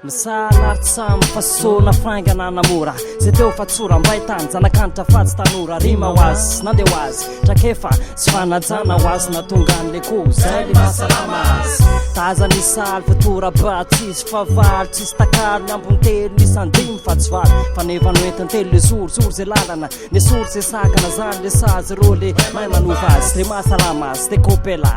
misalaritsy samy fasona faingana namora zay teo fatsora mba hitany zanakanitra fatsy tanora rima ho azy nandeha ho azy trakefa tsy fanajana ho azy natonga an'le koa zay le mahasalama azy taza nisaly fatora tsisy favaly tsisy takary ny ambony telo nisy andimy fa tsy valy fa nevanoentiny telo le zory zay lalana le sory zay sakana zany le sazy rô le mahay manova azy le mahasalama azy te kopela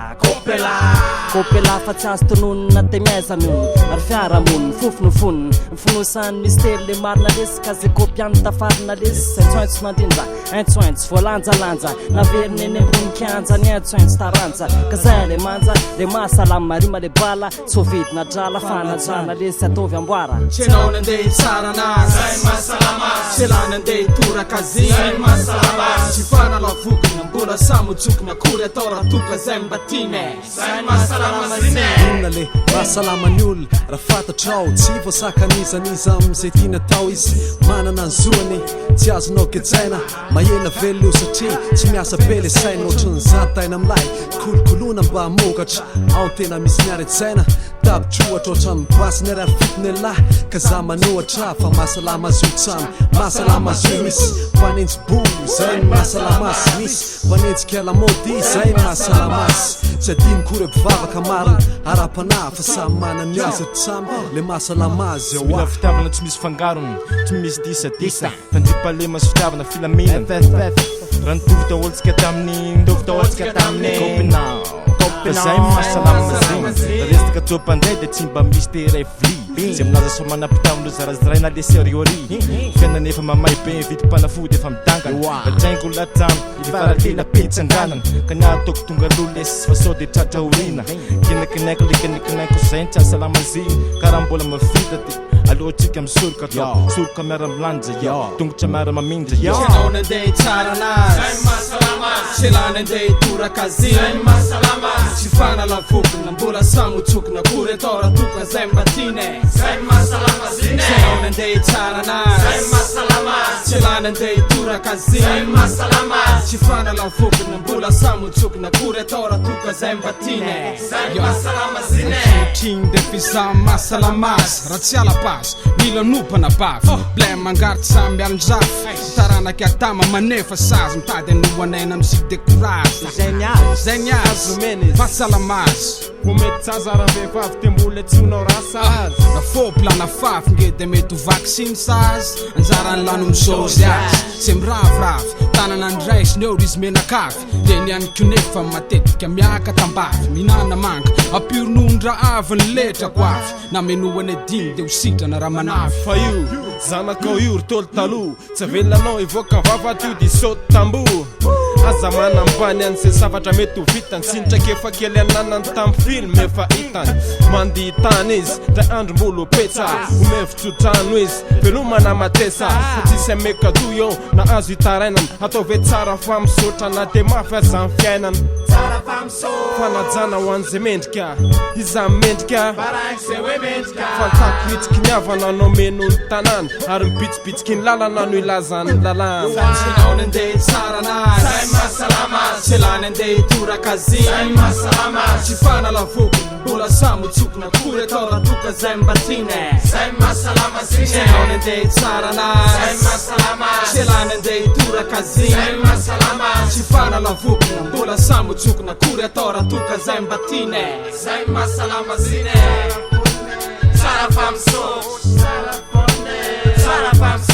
fa tsy azo tononona te miaizamino ary fiaramoniny fofonofony mifonosany misy telo le marina lesy ka zay kopiany tafarina lesy aintsoaintso mandindra aintsoaintso voalanjalanja naveriny eny ambony kianja ny aintsoaintso taranja ka zay le manja le mahasalama marima le bala tsy vidina drala fanajana lesy ataovy amboara tsenao nandeha hitsara anazy zay mahasalama azy tselany nandeha hitoraka azy zay mahasalama azy tsy fanalavokana mbola samotsokona akory atao raha toka zay mbatine zay mahasalama azy inona le mahasalama ny olona raha fantatrao tsy voasakanizaniza am'izay tiana tao izy manana ny zoany tsy azonao ketsaina mahela velo io satria tsy miasa be le saina ohatrany zataina amilay kolokolona mba hamokatra ao tena misy miary tsaina tapitro ohatrany mibasy ny raha fitiny lahy ka za manohatra fa mahasalama azy io tsamy mahasalama azy io misy mpanenjy bo zay ny mahasalama azy misy mpanenjika lamody zay mahasalama azy tsy adiny kory mpivavaka marina ara-panahy fa samy manany azy tsamy le mahasalama azy ao mila fitiavana tsy misy fangarony tsy misy disadisa fandripalema sy fitiavana filaminana raha nitovy taolontsika tamin'ny ndovy taolontsika tamin'ny kopinao zay mahasalama zegny resaka tsopanday de tsy mba misy terefli zay milaza so manapitavindro zarazaray na le sériori fiainana efa mamay be vidim-panafody efa midangana ratraingo latsamy ifaralela pitsandranana ka ny ataoko tonga lolesy fa sao de tratra orina kinakinaiko le kinakinaiko zay ny tsy asalama zegny karaha mbola mavita de alohatsika misoroka atao soroka miara milanja tongotra miara mamindra tsenao nandeha hitsara anazy zay mahasalama azy tselany nandeha hitoraka azy zay mahasalama azy tsy fanalavokana mbola samotsokona akory atao raha toka zay mbatine zay mahasalama azy tsenao nandeha hitsara anazy zay mahasalama azy tselany nandeha hitoraka azy zay mahasalama azy tsy fanalavokana mbola samotsokona akory atao raha toka zay mbatine zay mahasalama azy king de fiza mahasalama azy raha tsy alapazy mila nopana bavy blay mangaritsy samby alonjafy taranaka atama manefa sazy mitady anohanaina am'zy décourage zay ny azy mahasalama azy ho mety tsaza raha vehivavy te mbola tsy honao rasa azy na fôplana fafy nge de mety ho vaksiny sazy anjarany lano mizozy azy tsy miraviravy tanana andraisiny eo izy menakavy de nianiky nefa matetika miaka tambavy minana manga apironondra avy ny letrako avy na menohany adiny de ho sitrana raha manavy fa io zanakao io ry tolo taloha tsy avelanao ivoaka vavaty io di saoty tamboho aza manambany an'izay zavatra mety ho vitany sinitraka efa kely ananany tamin'ny film efa hitany mandeha tany izy dra andro mbolo petsa homevitsodrano izy velomana matesa fa tsisy amekado eo na azo hitarainana atao ve tsara fa misotra na de mafy aza ny fiainana fanajana ho an'izay mendrika iza mendrika fantako hitsiki ny avana anao meno ny tanàna ary mipitsipitsiki ny lalana no ilazany lalàna tsenao nandeha hitsara anazy zay mahasalama azy tselany nandeha hitoraka azy zay mahasalama azy tsy fanalavokana mbola samotsokona akory atao raha toka zay mbatine zay mahasalama azy tsenao nandeha hitsara anazy zay mahasalama azy tselany nandeha hitoraka azy zay mahasalama azy tsy fanalavokana mbola samotsokona akory atao raha toka zay mbatine zay mahasalama azy tsara famso tsara famso